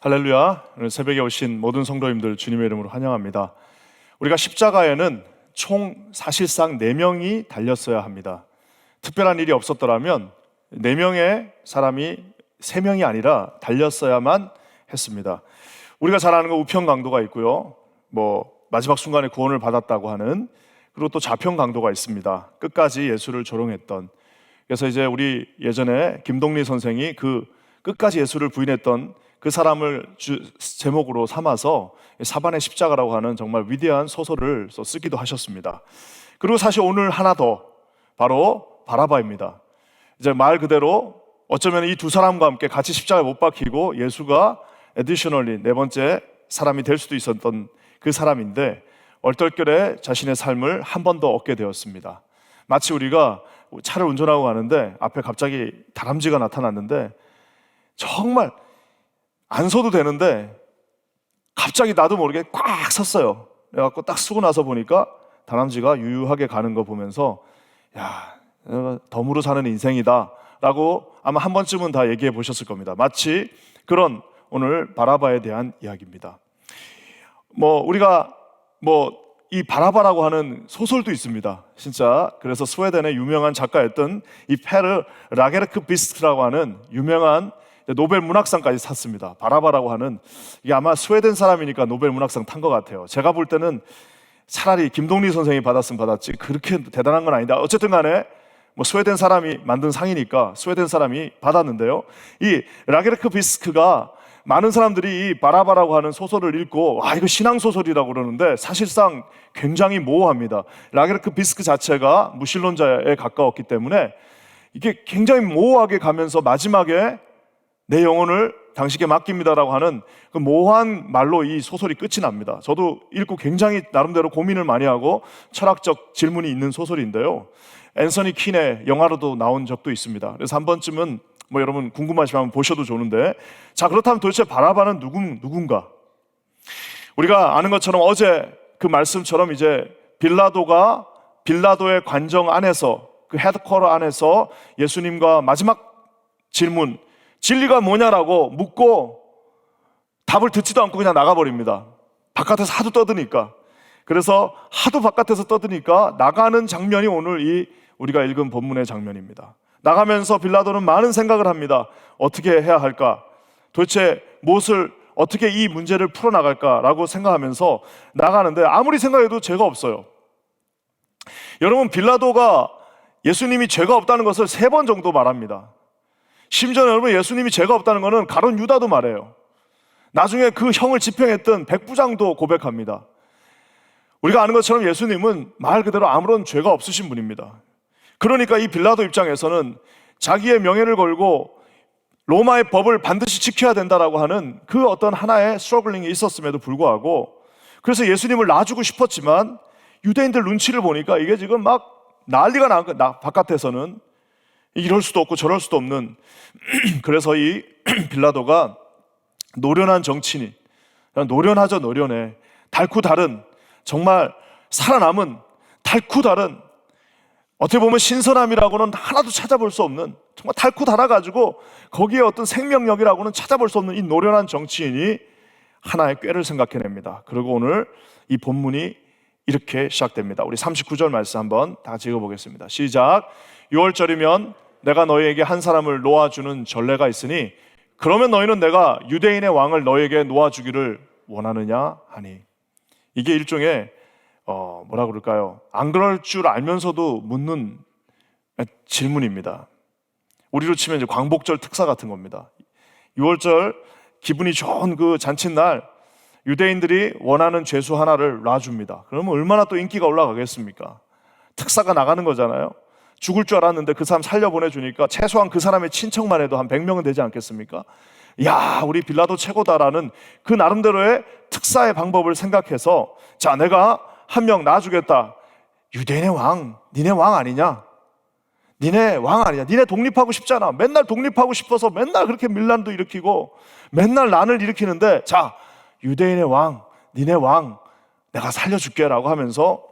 할렐루야. 오늘 새벽에 오신 모든 성도님들 주님의 이름으로 환영합니다. 우리가 십자가에는 총 사실상 4명이 달렸어야 합니다. 특별한 일이 없었더라면 4명의 사람이 3명이 아니라 달렸어야만 했습니다. 우리가 잘 아는 거 우편 강도가 있고요. 마지막 순간에 구원을 받았다고 하는, 그리고 또 좌편 강도가 있습니다. 끝까지 예수를 조롱했던. 그래서 이제 우리 예전에 김동리 선생이 그 끝까지 예수를 부인했던 그 사람을 제목으로 삼아서 사반의 십자가라고 하는 정말 위대한 소설을 쓰기도 하셨습니다. 그리고 사실 오늘 하나 더, 바로 바라바입니다. 이제 말 그대로 어쩌면 이 두 사람과 함께 같이 십자가에 못 박히고 예수가 additionally 4번째 사람이 될 수도 있었던 그 사람인데, 얼떨결에 자신의 삶을 한 번 더 얻게 되었습니다. 마치 우리가 차를 운전하고 가는데 앞에 갑자기 다람쥐가 나타났는데 정말 안 서도 되는데 갑자기 나도 모르게 꽉 섰어요. 그래갖고 딱 쓰고 나서 보니까 다람쥐가 유유하게 가는 거 보면서 야, 덤으로 사는 인생이다 라고 아마 한 번쯤은 다 얘기해 보셨을 겁니다. 마치 그런 오늘 바라바에 대한 이야기입니다. 우리가 이 바라바라고 하는 소설도 있습니다. 진짜. 그래서 스웨덴의 유명한 작가였던 이 페르 라게르크 비스트라고 하는 유명한 노벨 문학상까지 탔습니다. 바라바라고 하는, 이게 아마 스웨덴 사람이니까 노벨 문학상 탄 것 같아요. 제가 볼 때는 차라리 김동리 선생이 받았으면 받았지 그렇게 대단한 건 아닌데, 어쨌든 간에 스웨덴 사람이 만든 상이니까 스웨덴 사람이 받았는데요. 이 라게르크 비스크가 많은 사람들이 이 바라바라고 하는 소설을 읽고 이거 신앙소설이라고 그러는데 사실상 굉장히 모호합니다. 라게르크 비스크 자체가 무신론자에 가까웠기 때문에 이게 굉장히 모호하게 가면서 마지막에 내 영혼을 당신께 맡깁니다라고 하는 그 모호한 말로 이 소설이 끝이 납니다. 저도 읽고 굉장히 나름대로 고민을 많이 하고 철학적 질문이 있는 소설인데요. 앤서니 퀸의 영화로도 나온 적도 있습니다. 그래서 한 번쯤은 여러분 궁금하시면 한번 보셔도 좋은데, 자, 그렇다면 도대체 바라바는 누군가? 우리가 아는 것처럼 어제 그 말씀처럼 이제 빌라도의 관정 안에서, 그 헤드쿼터 안에서 예수님과 마지막 질문, 진리가 뭐냐라고 묻고 답을 듣지도 않고 그냥 나가버립니다. 바깥에서 하도 떠드니까. 그래서 하도 바깥에서 떠드니까 나가는 장면이 오늘 우리가 읽은 본문의 장면입니다. 나가면서 빌라도는 많은 생각을 합니다. 어떻게 해야 할까? 도대체 무엇을 어떻게 이 문제를 풀어나갈까라고 생각하면서 나가는데 아무리 생각해도 죄가 없어요. 여러분, 빌라도가 예수님이 죄가 없다는 것을 3번 정도 말합니다. 심지어 여러분, 예수님이 죄가 없다는 것은 가룟 유다도 말해요. 나중에 그 형을 집행했던 백부장도 고백합니다. 우리가 아는 것처럼 예수님은 말 그대로 아무런 죄가 없으신 분입니다. 그러니까 이 빌라도 입장에서는 자기의 명예를 걸고 로마의 법을 반드시 지켜야 된다라고 하는 그 어떤 하나의 스트러글링이 있었음에도 불구하고, 그래서 예수님을 놔주고 싶었지만 유대인들 눈치를 보니까 이게 지금 막 난리가 난 거야. 바깥에서는 이럴 수도 없고 저럴 수도 없는. 그래서 이 빌라도가 노련한 정치인이, 노련하죠, 노련해. 달고 다른, 정말 살아남은 달고 다른, 어떻게 보면 신선함이라고는 하나도 찾아볼 수 없는, 정말 달고 달아가지고 거기에 어떤 생명력이라고는 찾아볼 수 없는 이 노련한 정치인이 하나의 꾀를 생각해냅니다. 그리고 오늘 이 본문이 이렇게 시작됩니다. 우리 39절 말씀 한번 다 읽어보겠습니다. 시작. 6월절이면 내가 너희에게 한 사람을 놓아주는 전례가 있으니 그러면 너희는 내가 유대인의 왕을 너희에게 놓아주기를 원하느냐 하니. 이게 일종의 뭐라 그럴까요? 안 그럴 줄 알면서도 묻는 질문입니다. 우리로 치면 이제 광복절 특사 같은 겁니다. 6월절 기분이 좋은 그 잔칫날 유대인들이 원하는 죄수 하나를 놔줍니다. 그러면 얼마나 또 인기가 올라가겠습니까? 특사가 나가는 거잖아요. 죽을 줄 알았는데 그 사람 살려보내주니까 최소한 그 사람의 친척만 해도 한 100명은 되지 않겠습니까? 야, 우리 빌라도 최고다라는 그 나름대로의 특사의 방법을 생각해서, 자, 내가 한 명 놔주겠다. 유대인의 왕, 니네 왕 아니냐? 니네 왕 아니냐? 니네 독립하고 싶잖아. 맨날 독립하고 싶어서 맨날 그렇게 밀란도 일으키고 맨날 난을 일으키는데, 자, 유대인의 왕, 니네 왕 내가 살려줄게 라고 하면서,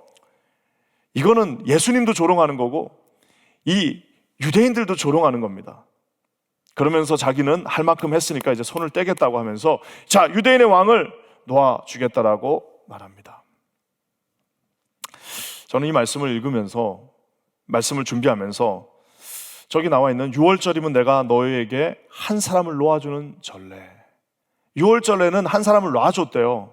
이거는 예수님도 조롱하는 거고 이 유대인들도 조롱하는 겁니다. 그러면서 자기는 할 만큼 했으니까 이제 손을 떼겠다고 하면서 자, 유대인의 왕을 놓아주겠다라고 말합니다. 저는 이 말씀을 읽으면서, 말씀을 준비하면서 저기 나와 있는 6월절이면 내가 너희에게 한 사람을 놓아주는 전례, 6월절에는 한 사람을 놔줬대요.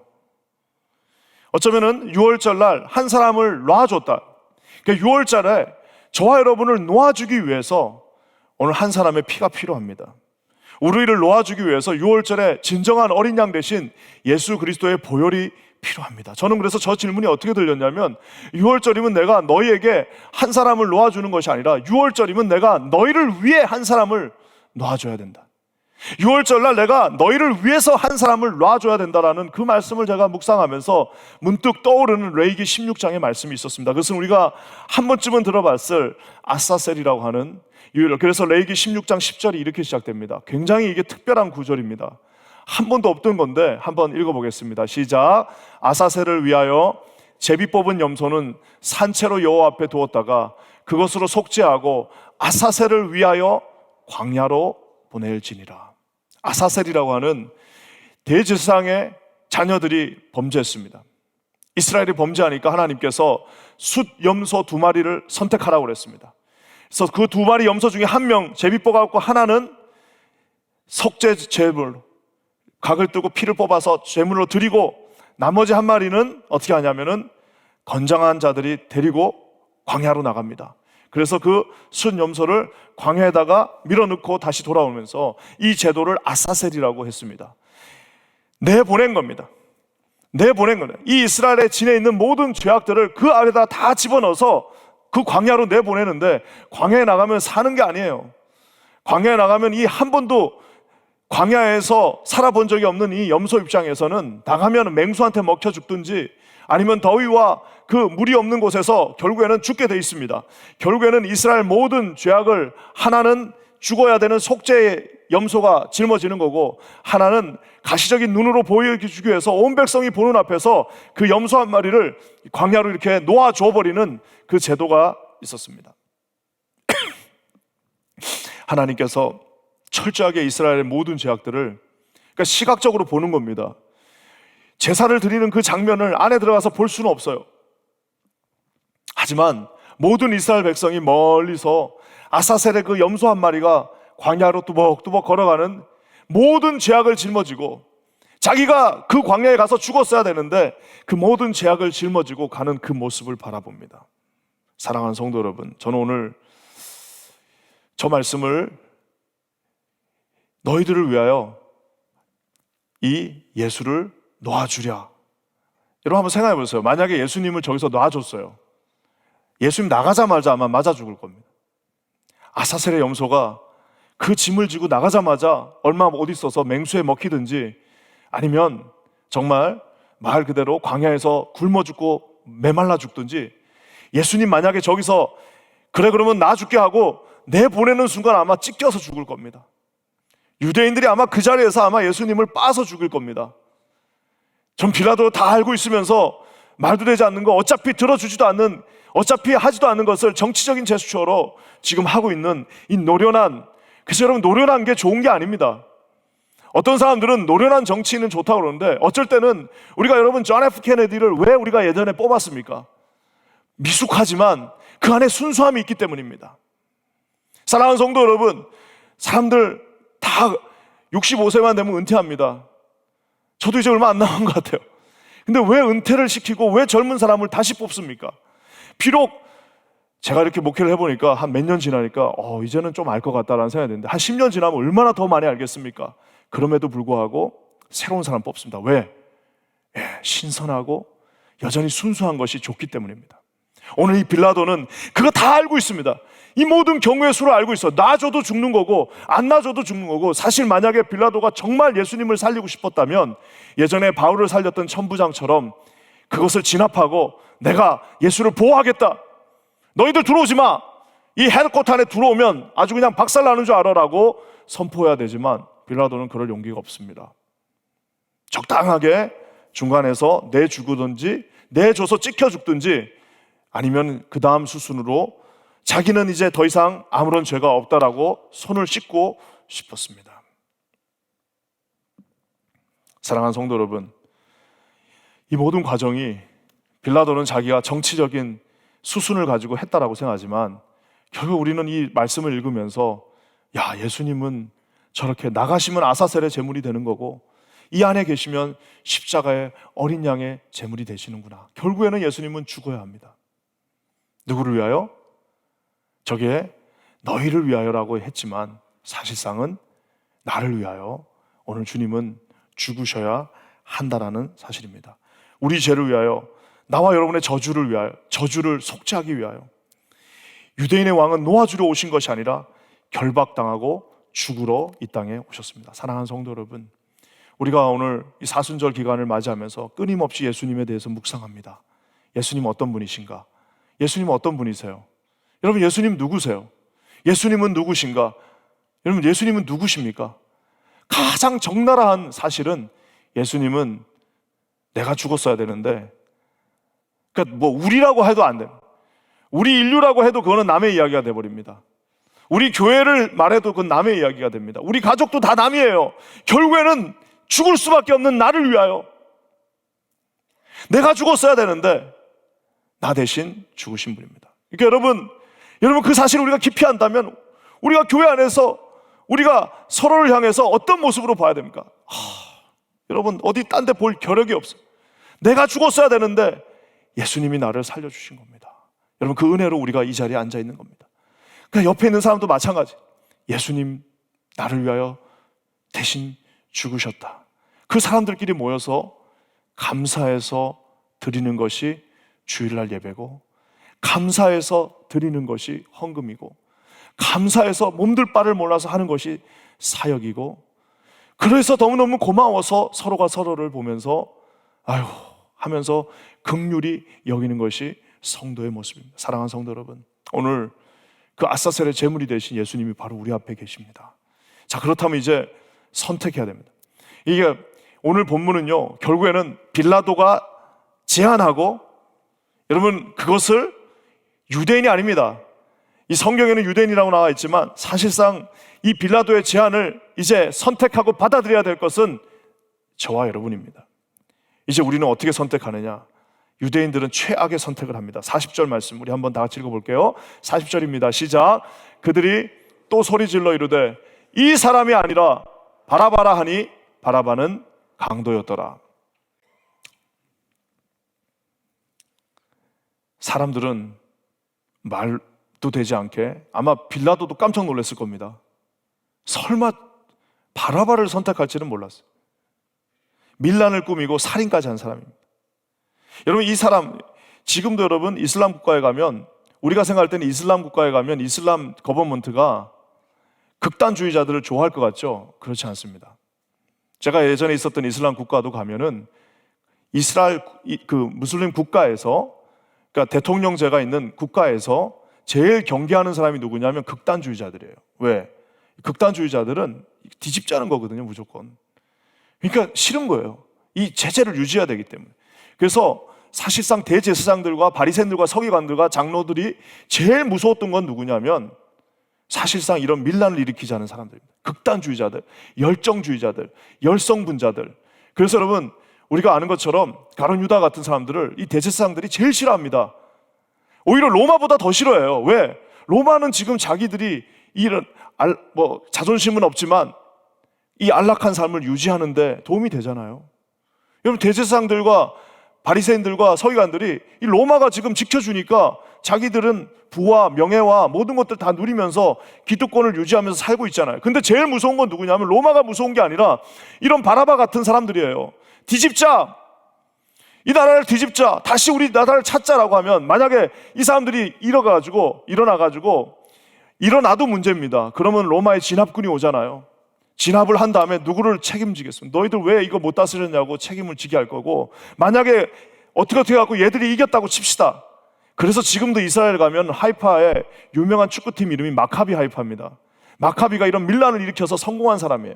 어쩌면은 6월절 날 한 사람을 놔줬다. 그러니까 6월절에 저와 여러분을 놓아주기 위해서 오늘 한 사람의 피가 필요합니다. 우리를 놓아주기 위해서 6월절에 진정한 어린 양 대신 예수 그리스도의 보혈이 필요합니다. 저는 그래서 저 질문이 어떻게 들렸냐면 6월절이면 내가 너희에게 한 사람을 놓아주는 것이 아니라 6월절이면 내가 너희를 위해 한 사람을 놓아줘야 된다. 6월절 날 내가 너희를 위해서 한 사람을 놔줘야 된다라는 그 말씀을 제가 묵상하면서 문득 떠오르는 레위기 16장의 말씀이 있었습니다. 그것은 우리가 한 번쯤은 들어봤을 아사셀이라고 하는 유일. 그래서 레위기 16장 10절이 이렇게 시작됩니다. 굉장히 이게 특별한 구절입니다. 한 번도 없던 건데 한번 읽어보겠습니다. 시작. 아사셀을 위하여 제비 뽑은 염소는 산채로 여호와 앞에 두었다가 그것으로 속죄하고 아사셀을 위하여 광야로 보낼지니라. 아사셀이라고 하는 대제사장의 자녀들이 범죄했습니다. 이스라엘이 범죄하니까 하나님께서 숫 염소 2마리를 선택하라고 그랬습니다. 그래서 그 2마리 염소 중에 한 명 제비 뽑아갖고 하나는 속죄 제물로 각을 뜨고 피를 뽑아서 제물로 드리고 나머지 한 마리는 어떻게 하냐면은 건장한 자들이 데리고 광야로 나갑니다. 그래서 그 숫 염소를 광야에다가 밀어넣고 다시 돌아오면서 이 제도를 아사셀이라고 했습니다. 내보낸 겁니다. 내보낸 거예요. 이 이스라엘에 지내 있는 모든 죄악들을 그 아래다 다 집어넣어서 그 광야로 내보내는데 광야에 나가면 사는 게 아니에요. 광야에 나가면 이 한 번도 광야에서 살아본 적이 없는 이 염소 입장에서는 나가면 맹수한테 먹혀 죽든지 아니면 더위와 그 물이 없는 곳에서 결국에는 죽게 돼 있습니다. 결국에는 이스라엘 모든 죄악을 하나는 죽어야 되는 속죄의 염소가 짊어지는 거고 하나는 가시적인 눈으로 보여주기 위해서 온 백성이 보는 앞에서 그 염소 한 마리를 광야로 이렇게 놓아줘 버리는 그 제도가 있었습니다. 하나님께서 철저하게 이스라엘의 모든 죄악들을 그러니까 시각적으로 보는 겁니다. 제사를 드리는 그 장면을 안에 들어가서 볼 수는 없어요. 하지만 모든 이스라엘 백성이 멀리서 아사셀의 그 염소 한 마리가 광야로 뚜벅뚜벅 걸어가는 모든 죄악을 짊어지고 자기가 그 광야에 가서 죽었어야 되는데 그 모든 죄악을 짊어지고 가는 그 모습을 바라봅니다. 사랑하는 성도 여러분, 저는 오늘 저 말씀을 너희들을 위하여 이 예수를 놓아주랴. 여러분 한번 생각해 보세요. 만약에 예수님을 저기서 놔줬어요. 예수님 나가자마자 아마 맞아 죽을 겁니다. 아사셀의 염소가 그 짐을 지고 나가자마자 얼마 어디 있어서 맹수에 먹히든지 아니면 정말 말 그대로 광야에서 굶어 죽고 메말라 죽든지 예수님 만약에 저기서 그래 그러면 나 죽게 하고 내보내는 순간 아마 찢겨서 죽을 겁니다. 유대인들이 아마 그 자리에서 아마 예수님을 빠서 죽일 겁니다. 전 빌라도 다 알고 있으면서 말도 되지 않는 거 어차피 들어주지도 않는 어차피 하지도 않는 것을 정치적인 제스처로 지금 하고 있는 이 노련한 그래서 여러분 노련한 게 좋은 게 아닙니다. 어떤 사람들은 노련한 정치인은 좋다고 그러는데 어쩔 때는 우리가 여러분 존 F 케네디를 왜 우리가 예전에 뽑았습니까? 미숙하지만 그 안에 순수함이 있기 때문입니다. 사랑하는 성도 여러분, 사람들 다 65세만 되면 은퇴합니다. 저도 이제 얼마 안 남은 것 같아요. 근데 왜 은퇴를 시키고 왜 젊은 사람을 다시 뽑습니까? 비록 제가 이렇게 목회를 해보니까 한 몇 년 지나니까 이제는 좀 알 것 같다라는 생각이 드는데 한 10년 지나면 얼마나 더 많이 알겠습니까? 그럼에도 불구하고 새로운 사람 뽑습니다. 왜? 신선하고 여전히 순수한 것이 좋기 때문입니다. 오늘 이 빌라도는 그거 다 알고 있습니다. 이 모든 경우의 수를 알고 있어. 놔줘도 죽는 거고 안 놔줘도 죽는 거고 사실 만약에 빌라도가 정말 예수님을 살리고 싶었다면 예전에 바울을 살렸던 천부장처럼 그것을 진압하고 내가 예수를 보호하겠다. 너희들 들어오지 마. 이 헤드쿼터 안에 들어오면 아주 그냥 박살나는 줄 알아라고 선포해야 되지만 빌라도는 그럴 용기가 없습니다. 적당하게 중간에서 내주든지 내줘서 찍혀 죽든지 아니면 그 다음 수순으로 자기는 이제 더 이상 아무런 죄가 없다라고 손을 씻고 싶었습니다. 사랑하는 성도 여러분, 이 모든 과정이 빌라도는 자기가 정치적인 수순을 가지고 했다라고 생각하지만 결국 우리는 이 말씀을 읽으면서 야, 예수님은 저렇게 나가시면 아사셀의 제물이 되는 거고 이 안에 계시면 십자가의 어린 양의 제물이 되시는구나. 결국에는 예수님은 죽어야 합니다. 누구를 위하여? 저게 너희를 위하여라고 했지만 사실상은 나를 위하여 오늘 주님은 죽으셔야 한다라는 사실입니다. 우리 죄를 위하여, 나와 여러분의 저주를 위하여, 저주를 속죄하기 위하여 유대인의 왕은 놓아주려 오신 것이 아니라 결박당하고 죽으러 이 땅에 오셨습니다. 사랑하는 성도 여러분, 우리가 오늘 이 사순절 기간을 맞이하면서 끊임없이 예수님에 대해서 묵상합니다. 예수님 어떤 분이신가? 예수님 어떤 분이세요? 여러분, 예수님 누구세요? 예수님은 누구신가? 여러분, 예수님은 누구십니까? 가장 적나라한 사실은 예수님은 내가 죽었어야 되는데, 그러니까 뭐 우리라고 해도 안 됩니다. 우리 인류라고 해도 그거는 남의 이야기가 돼버립니다. 우리 교회를 말해도 그건 남의 이야기가 됩니다. 우리 가족도 다 남이에요. 결국에는 죽을 수밖에 없는 나를 위하여 내가 죽었어야 되는데 나 대신 죽으신 분입니다. 그러니까 여러분 그 사실을 우리가 깊이 안다면 우리가 교회 안에서 우리가 서로를 향해서 어떤 모습으로 봐야 됩니까? 여러분, 어디 딴 데 볼 겨력이 없어요. 내가 죽었어야 되는데 예수님이 나를 살려주신 겁니다. 여러분, 그 은혜로 우리가 이 자리에 앉아 있는 겁니다. 그냥 옆에 있는 사람도 마찬가지. 예수님 나를 위하여 대신 죽으셨다. 그 사람들끼리 모여서 감사해서 드리는 것이 주일날 예배고, 감사해서 드리는 것이 헌금이고, 감사해서 몸둘 바를 몰라서 하는 것이 사역이고, 그래서 너무너무 고마워서 서로가 서로를 보면서 아유 하면서 긍휼히 여기는 것이 성도의 모습입니다. 사랑하는 성도 여러분, 오늘 그 아사셀의 제물이 되신 예수님이 바로 우리 앞에 계십니다. 자, 그렇다면 이제 선택해야 됩니다. 이게 오늘 본문은요, 결국에는 빌라도가 제안하고, 여러분 그것을 유대인이 아닙니다. 이 성경에는 유대인이라고 나와 있지만 사실상 이 빌라도의 제안을 이제 선택하고 받아들여야 될 것은 저와 여러분입니다. 이제 우리는 어떻게 선택하느냐? 유대인들은 최악의 선택을 합니다. 40절 말씀 우리 한번 다 같이 읽어볼게요. 40절입니다. 시작. 그들이 또 소리질러 이르되 이 사람이 아니라 바라바라 하니 바라바는 강도였더라. 사람들은 말도 되지 않게 아마 빌라도도 깜짝 놀랐을 겁니다. 설마 바라바를 선택할지는 몰랐어요. 밀란을 꾸미고 살인까지 한 사람입니다. 여러분, 이 사람 지금도 여러분 이슬람 국가에 가면, 우리가 생각할 때는 이슬람 국가에 가면 이슬람 거버먼트가 극단주의자들을 좋아할 것 같죠? 그렇지 않습니다. 제가 예전에 있었던 이슬람 국가도 가면은 이스라엘 그 무슬림 국가에서, 그러니까 대통령제가 있는 국가에서 제일 경계하는 사람이 누구냐면 극단주의자들이에요. 왜? 극단주의자들은 뒤집자는 거거든요, 무조건. 그러니까 싫은 거예요. 이 제재를 유지해야 되기 때문에. 그래서 사실상 대제사장들과 바리새인들과 서기관들과 장로들이 제일 무서웠던 건 누구냐면 사실상 이런 밀란을 일으키지 않은 사람들입니다. 극단주의자들, 열정주의자들, 열성분자들. 그래서 여러분, 우리가 아는 것처럼 가룟 유다 같은 사람들을 이 대제사장들이 제일 싫어합니다. 오히려 로마보다 더 싫어해요. 왜? 로마는 지금 자기들이 이런 자존심은 없지만 이 안락한 삶을 유지하는데 도움이 되잖아요. 여러분, 대제사장들과 바리새인들과 서기관들이 이 로마가 지금 지켜주니까 자기들은 부와 명예와 모든 것들 다 누리면서 기득권을 유지하면서 살고 있잖아요. 근데 제일 무서운 건 누구냐면 로마가 무서운 게 아니라 이런 바라바 같은 사람들이에요. 뒤집자, 이 나라를 뒤집자, 다시 우리 나라를 찾자라고 하면, 만약에 이 사람들이 일어나도 문제입니다. 그러면 로마의 진압군이 오잖아요. 진압을 한 다음에 누구를 책임지겠습니까? 너희들 왜 이거 못 다스렸냐고 책임을 지게 할 거고, 만약에 어떻게 해갖고 얘들이 이겼다고 칩시다. 그래서 지금도 이스라엘 가면 하이파의 유명한 축구팀 이름이 마카비 하이파입니다. 마카비가 이런 밀란을 일으켜서 성공한 사람이에요.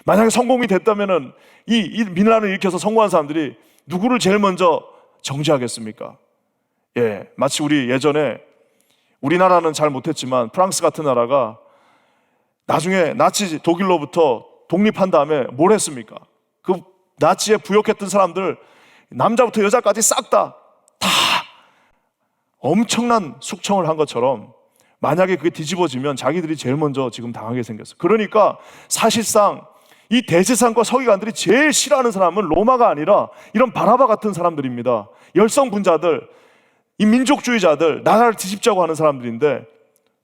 만약에 성공이 됐다면은 이 밀란을 일으켜서 성공한 사람들이 누구를 제일 먼저 정죄하겠습니까? 예, 마치 우리 예전에, 우리나라는 잘 못했지만 프랑스 같은 나라가 나중에 나치 독일로부터 독립한 다음에 뭘 했습니까? 그 나치에 부역했던 사람들, 남자부터 여자까지 싹 다 엄청난 숙청을 한 것처럼 만약에 그게 뒤집어지면 자기들이 제일 먼저 지금 당하게 생겼어요. 그러니까 사실상 이 대제사장과 서기관들이 제일 싫어하는 사람은 로마가 아니라 이런 바라바 같은 사람들입니다. 열성분자들, 이 민족주의자들, 나라를 뒤집자고 하는 사람들인데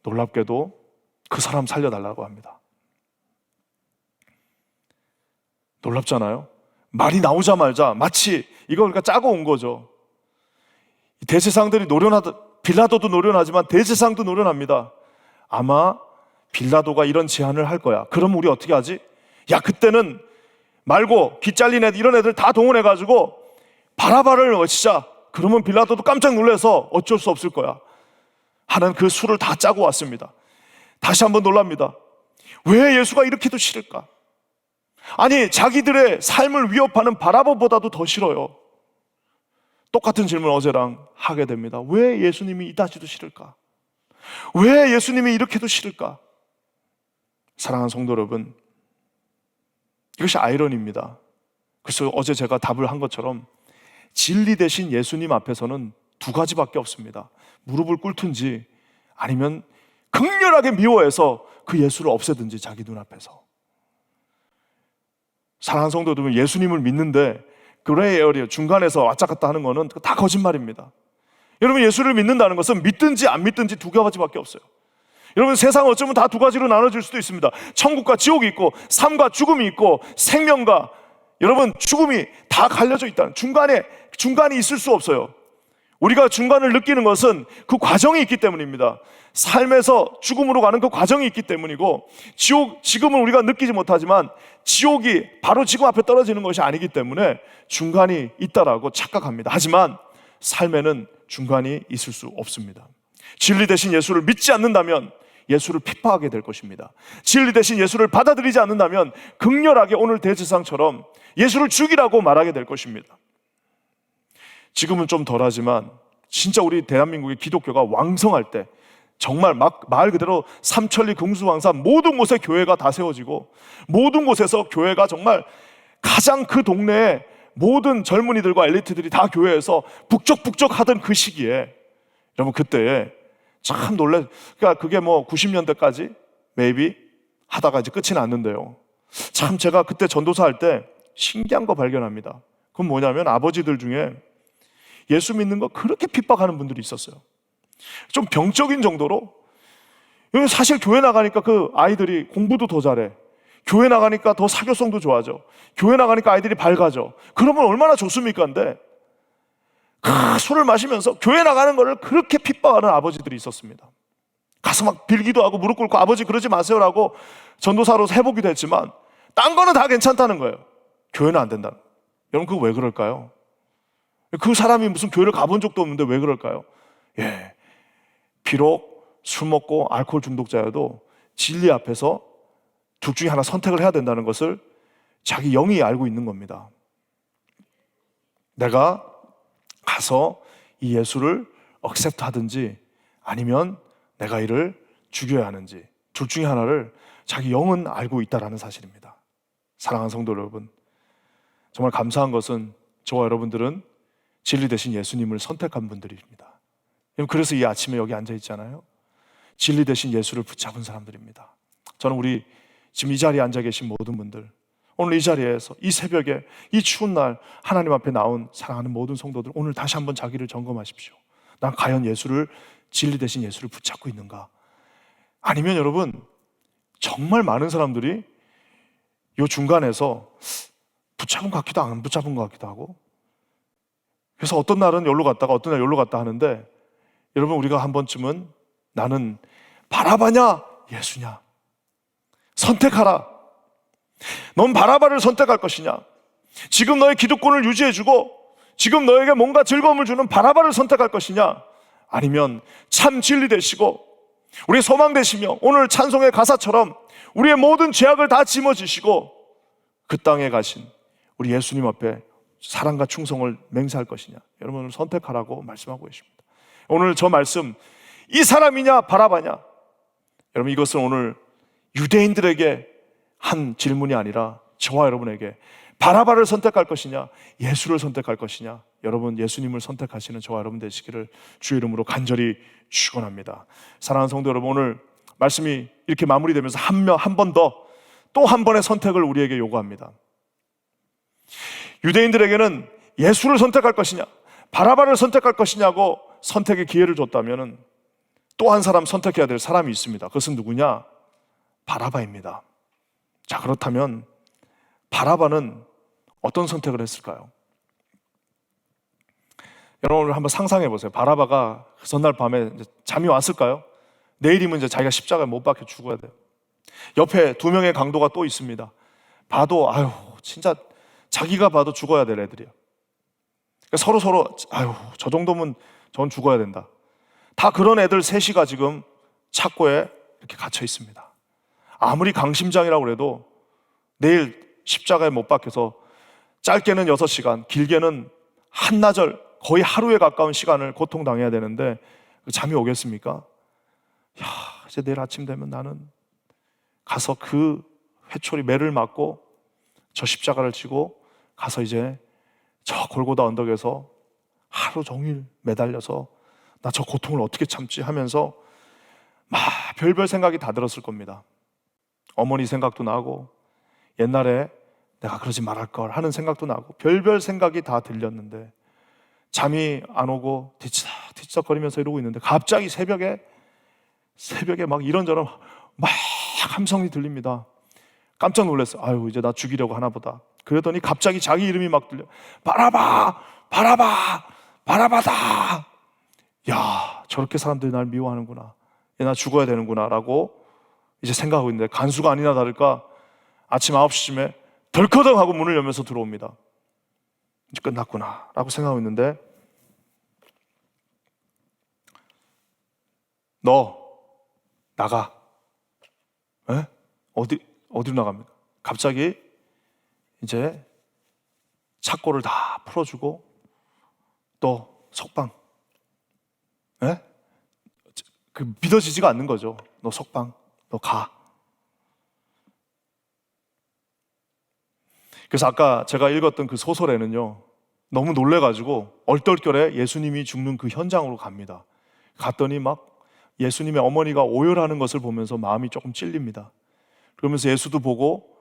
놀랍게도 그 사람 살려달라고 합니다. 놀랍잖아요. 말이 나오자마자 마치 이거 그러니까 짜고 온 거죠. 대제사장들이 빌라도도 노련하지만 대제사장도 노련합니다. 아마 빌라도가 이런 제안을 할 거야. 그럼 우리 어떻게 하지? 야, 그때는 말고 기 잘린 애들, 이런 애들 다 동원해가지고 바라바를 외치자. 그러면 빌라도도 깜짝 놀라서 어쩔 수 없을 거야 하는 그 수를 다 짜고 왔습니다. 다시 한번 놀랍니다. 왜 예수가 이렇게도 싫을까? 아니, 자기들의 삶을 위협하는 바라바보다도 더 싫어요. 똑같은 질문 어제랑 하게 됩니다. 왜 예수님이 이다지도 싫을까? 왜 예수님이 이렇게도 싫을까? 사랑하는 성도 여러분, 이것이 아이러니입니다. 그래서 어제 제가 답을 한 것처럼 진리 대신 예수님 앞에서는 두 가지밖에 없습니다. 무릎을 꿇든지 아니면 극렬하게 미워해서 그 예수를 없애든지 자기 눈앞에서. 사랑하는 성도 여러분, 예수님을 믿는데 그레이 에어리어 중간에서 왔다 갔다 하는 거는 다 거짓말입니다. 여러분, 예수를 믿는다는 것은 믿든지 안 믿든지 두 가지밖에 없어요. 여러분, 세상 어쩌면 다 두 가지로 나눠질 수도 있습니다. 천국과 지옥이 있고 삶과 죽음이 있고 생명과 여러분 죽음이 다 갈려져 있다는, 중간이 있을 수 없어요. 우리가 중간을 느끼는 것은 그 과정이 있기 때문입니다. 삶에서 죽음으로 가는 그 과정이 있기 때문이고, 지금은 우리가 느끼지 못하지만 지옥이 바로 지금 앞에 떨어지는 것이 아니기 때문에 중간이 있다라고 착각합니다. 하지만 삶에는 중간이 있을 수 없습니다. 진리 대신 예수를 믿지 않는다면 예수를 핍박하게 될 것입니다. 진리 대신 예수를 받아들이지 않는다면 극렬하게 오늘 대제사장처럼 예수를 죽이라고 말하게 될 것입니다. 지금은 좀 덜하지만 진짜 우리 대한민국의 기독교가 왕성할 때 정말 말 그대로 삼천리 금수왕산 모든 곳에 교회가 다 세워지고 모든 곳에서 교회가 정말 가장 그 동네에 모든 젊은이들과 엘리트들이 다 교회에서 북적북적 하던 그 시기에 여러분, 그때에 참 그러니까 그게 뭐 90년대까지 maybe 하다가 이제 끝이 났는데요. 참 제가 그때 전도사 할 때 신기한 거 발견합니다. 그건 뭐냐면 아버지들 중에 예수 믿는 거 그렇게 핍박하는 분들이 있었어요. 좀 병적인 정도로. 사실 교회 나가니까 그 아이들이 공부도 더 잘해. 교회 나가니까 더 사교성도 좋아져. 교회 나가니까 아이들이 밝아져. 그러면 얼마나 좋습니까? 근데 술을 마시면서 교회 나가는 거를 그렇게 핍박하는 아버지들이 있었습니다. 가서 막 빌기도 하고 무릎 꿇고 아버지 그러지 마세요라고 전도사로 해보기도 했지만 딴 거는 다 괜찮다는 거예요. 교회는 안 된다는 거예요. 여러분, 그거 왜 그럴까요? 그 사람이 무슨 교회를 가본 적도 없는데 왜 그럴까요? 예, 비록 술 먹고 알코올 중독자여도 진리 앞에서 둘 중에 하나 선택을 해야 된다는 것을 자기 영이 알고 있는 겁니다. 내가 가서 이 예수를 억셉트 하든지 아니면 내가 이를 죽여야 하는지 둘 중에 하나를 자기 영은 알고 있다는 사실입니다. 사랑하는 성도 여러분, 정말 감사한 것은 저와 여러분들은 진리 대신 예수님을 선택한 분들입니다. 그래서 이 아침에 여기 앉아 있잖아요. 진리 대신 예수를 붙잡은 사람들입니다. 저는 우리 지금 이 자리에 앉아 계신 모든 분들, 오늘 이 자리에서 이 새벽에 이 추운 날 하나님 앞에 나온 사랑하는 모든 성도들, 오늘 다시 한번 자기를 점검하십시오. 난 과연 진리 대신 예수를 붙잡고 있는가? 아니면 여러분, 정말 많은 사람들이 이 중간에서 붙잡은 것 같기도 하고 안 붙잡은 것 같기도 하고, 그래서 어떤 날은 여기로 갔다가 어떤 날 여기로 갔다 하는데, 여러분, 우리가 한 번쯤은 나는 바라바냐 예수냐 선택하라. 넌 바라바를 선택할 것이냐, 지금 너의 기득권을 유지해주고 지금 너에게 뭔가 즐거움을 주는 바라바를 선택할 것이냐, 아니면 참 진리 되시고 우리의 소망 되시며 오늘 찬송의 가사처럼 우리의 모든 죄악을 다 짊어지시고 그 땅에 가신 우리 예수님 앞에 사랑과 충성을 맹세할 것이냐. 여러분을 선택하라고 말씀하고 계십니다. 오늘 저 말씀, 이 사람이냐 바라바냐, 여러분 이것은 오늘 유대인들에게 한 질문이 아니라 저와 여러분에게 바라바를 선택할 것이냐, 예수를 선택할 것이냐, 여러분 예수님을 선택하시는 저와 여러분 되시기를 주의 이름으로 간절히 축원합니다. 사랑하는 성도 여러분, 오늘 말씀이 이렇게 마무리되면서 한 번 더 또 한 번의 선택을 우리에게 요구합니다. 유대인들에게는 예수를 선택할 것이냐, 바라바를 선택할 것이냐고 선택의 기회를 줬다면 또 한 사람 선택해야 될 사람이 있습니다. 그것은 누구냐? 바라바입니다. 자, 그렇다면 바라바는 어떤 선택을 했을까요? 여러분 한번 상상해 보세요. 바라바가 그 전날 밤에 잠이 왔을까요? 내일이면 이제 자기가 십자가에 못 박혀 죽어야 돼요. 옆에 두 명의 강도가 또 있습니다. 봐도 아유 진짜 자기가 봐도 죽어야 될 애들이에요. 그러니까 서로 아유 저 정도면 전 죽어야 된다. 다 그런 애들 셋이가 지금 착고에 이렇게 갇혀 있습니다. 아무리 강심장이라고 해도 내일 십자가에 못 박혀서 짧게는 6시간, 길게는 한나절, 거의 하루에 가까운 시간을 고통당해야 되는데 잠이 오겠습니까? 야, 이제 내일 아침 되면 나는 가서 그 회초리 매를 맞고 저 십자가를 지고 가서 이제 저 골고다 언덕에서 하루 종일 매달려서 나 저 고통을 어떻게 참지 하면서 막 별별 생각이 다 들었을 겁니다. 어머니 생각도 나고 옛날에 내가 그러지 말할 걸 하는 생각도 나고 별별 생각이 다 들렸는데 잠이 안 오고 뒤치덕거리면서 이러고 있는데 갑자기 새벽에 막 이런저런 막 함성이 들립니다. 깜짝 놀랐어요. 아유 이제 나 죽이려고 하나 보다. 그러더니 갑자기 자기 이름이 막 들려. 바라바 바라바다. 야 저렇게 사람들이 날 미워하는구나. 나 죽어야 되는구나 라고 이제 생각하고 있는데 간수가 아니나 다를까 아침 9시쯤에 덜커덩 하고 문을 열면서 들어옵니다. 이제 끝났구나 라고 생각하고 있는데 너 나가. 에? 어디로 나갑니까? 갑자기 이제 착고를 다 풀어주고 또 석방. 에? 그 믿어지지가 않는 거죠. 너 석방, 너 가. 그래서 아까 제가 읽었던 그 소설에는요 너무 놀래가지고 얼떨결에 예수님이 죽는 그 현장으로 갑니다. 갔더니 막 예수님의 어머니가 오열하는 것을 보면서 마음이 조금 찔립니다. 그러면서 예수도 보고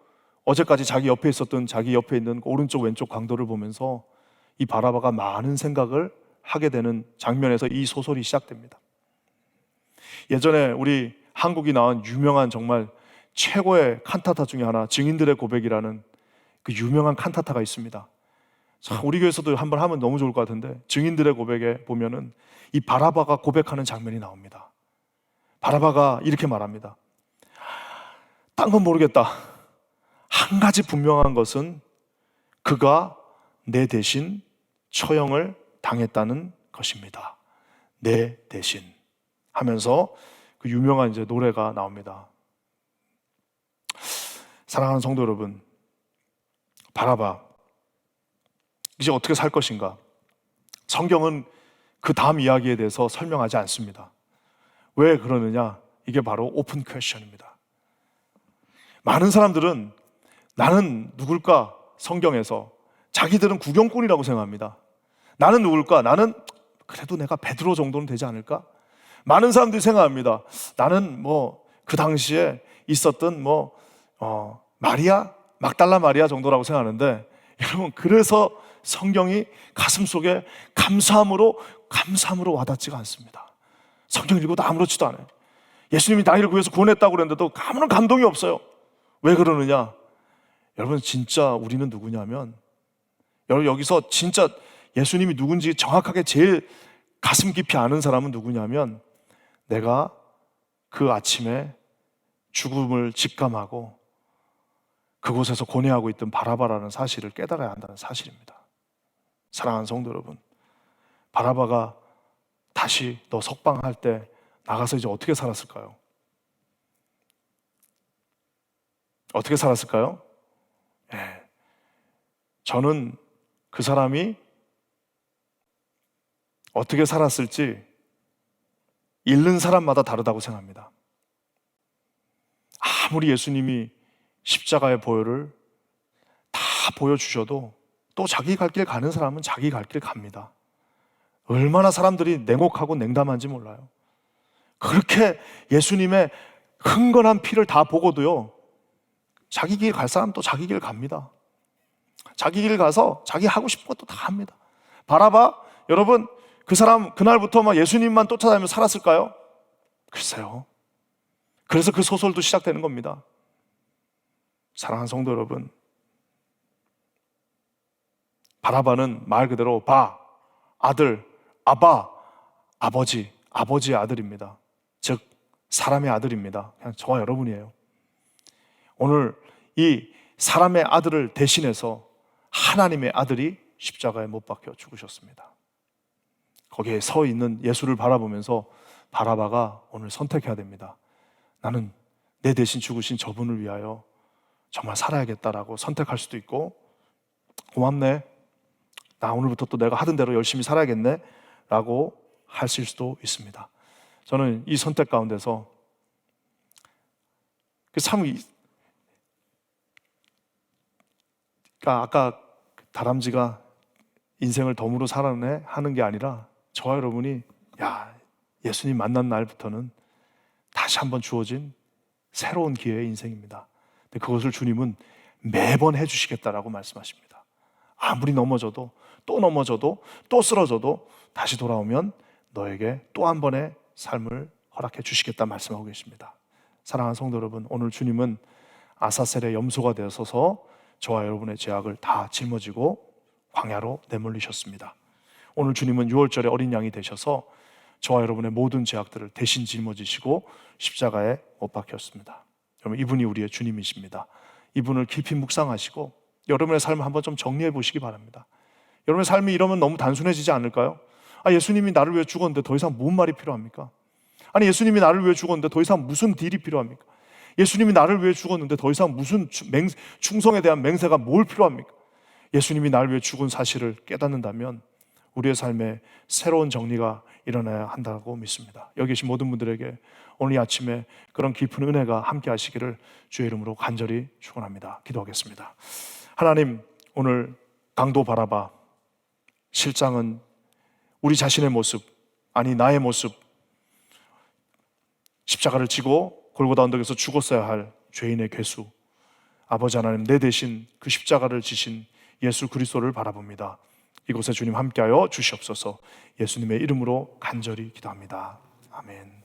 어제까지 자기 옆에 있었던 자기 옆에 있는 오른쪽 왼쪽 강도를 보면서 이 바라바가 많은 생각을 하게 되는 장면에서 이 소설이 시작됩니다. 예전에 우리 한국이 나온 유명한 정말 최고의 칸타타 중에 하나 증인들의 고백이라는 그 유명한 칸타타가 있습니다. 자, 우리 교회에서도 한번 하면 너무 좋을 것 같은데 증인들의 고백에 보면은 이 바라바가 고백하는 장면이 나옵니다. 바라바가 이렇게 말합니다. 딴 건 모르겠다. 한 가지 분명한 것은 그가 내 대신 처형을 당했다는 것입니다. 내 대신 하면서 그 유명한 이제 노래가 나옵니다. 사랑하는 성도 여러분, 바라바 이제 어떻게 살 것인가? 성경은 그 다음 이야기에 대해서 설명하지 않습니다. 왜 그러느냐? 이게 바로 오픈 퀘스천입니다. 많은 사람들은 나는 누굴까? 성경에서 자기들은 구경꾼이라고 생각합니다. 나는 누굴까? 나는 그래도 내가 베드로 정도는 되지 않을까? 많은 사람들이 생각합니다. 나는 뭐 그 당시에 있었던 마리아, 막달라 마리아 정도라고 생각하는데 여러분 그래서 성경이 가슴속에 감사함으로 와닿지가 않습니다. 성경 읽어도 아무렇지도 않아요. 예수님이 나를 구해서 구원했다고 그랬는데도 아무런 감동이 없어요. 왜 그러느냐? 여러분 진짜 우리는 누구냐면 여러분 여기서 진짜 예수님이 누군지 정확하게 제일 가슴 깊이 아는 사람은 누구냐면 내가 그 아침에 죽음을 직감하고 그곳에서 고뇌하고 있던 바라바라는 사실을 깨달아야 한다는 사실입니다. 사랑하는 성도 여러분, 바라바가 다시 너 석방할 때 나가서 이제 어떻게 살았을까요? 어떻게 살았을까요? 네. 저는 그 사람이 어떻게 살았을지 잃는 사람마다 다르다고 생각합니다. 아무리 예수님이 십자가의 보혈을 다 보여주셔도 또 자기 갈 길 가는 사람은 자기 갈 길 갑니다. 얼마나 사람들이 냉혹하고 냉담한지 몰라요. 그렇게 예수님의 흥건한 피를 다 보고도요, 자기 길 갈 사람 또 자기 길 갑니다. 자기 길 가서 자기 하고 싶은 것도 다 합니다. 바라바, 여러분, 그 사람 그날부터 막 예수님만 쫓아다니며 살았을까요? 글쎄요. 그래서 그 소설도 시작되는 겁니다. 사랑하는 성도 여러분, 바라바는 말 그대로 바, 아들, 아바, 아버지, 아버지의 아들입니다. 즉 사람의 아들입니다. 그냥 저와 여러분이에요. 오늘 이 사람의 아들을 대신해서 하나님의 아들이 십자가에 못 박혀 죽으셨습니다. 거기에 서 있는 예수를 바라보면서 바라바가 오늘 선택해야 됩니다. 나는 내 대신 죽으신 저분을 위하여 정말 살아야겠다라고 선택할 수도 있고, 고맙네, 나 오늘부터 또 내가 하던 대로 열심히 살아야겠네 라고 하실 수도 있습니다. 저는 이 선택 가운데서 아까 다람쥐가 인생을 덤으로 살아내 하는 게 아니라 저와 여러분이 예수님 만난 날부터는 다시 한번 주어진 새로운 기회의 인생입니다. 근데 그것을 주님은 매번 해주시겠다라고 말씀하십니다. 아무리 넘어져도 또 넘어져도 또 쓰러져도 다시 돌아오면 너에게 또 한 번의 삶을 허락해 주시겠다 말씀하고 계십니다. 사랑하는 성도 여러분, 오늘 주님은 아사셀의 염소가 되어서서 저와 여러분의 죄악을 다 짊어지고 광야로 내몰리셨습니다. 오늘 주님은 6월절의 어린 양이 되셔서 저와 여러분의 모든 죄악들을 대신 짊어지시고 십자가에 못 박혔습니다. 여러분, 이분이 우리의 주님이십니다. 이분을 깊이 묵상하시고 여러분의 삶을 한번 좀 정리해 보시기 바랍니다. 여러분의 삶이 이러면 너무 단순해지지 않을까요? 예수님이 나를 위해 죽었는데 더 이상 뭔 말이 필요합니까? 아니, 예수님이 나를 위해 죽었는데 더 이상 무슨 딜이 필요합니까? 예수님이 나를 위해 죽었는데 더 이상 무슨 충성에 대한 맹세가 뭘 필요합니까? 예수님이 나를 위해 죽은 사실을 깨닫는다면 우리의 삶에 새로운 정리가 일어나야 한다고 믿습니다. 여기 계신 모든 분들에게 오늘 이 아침에 그런 깊은 은혜가 함께 하시기를 주의 이름으로 간절히 축원합니다. 기도하겠습니다. 하나님, 오늘 강도 바라바 실장은 우리 자신의 모습, 아니 나의 모습, 십자가를 지고 골고다 언덕에서 죽었어야 할 죄인의 괴수, 아버지 하나님, 내 대신 그 십자가를 지신 예수 그리스도를 바라봅니다. 이곳에 주님 함께하여 주시옵소서. 예수님의 이름으로 간절히 기도합니다. 아멘.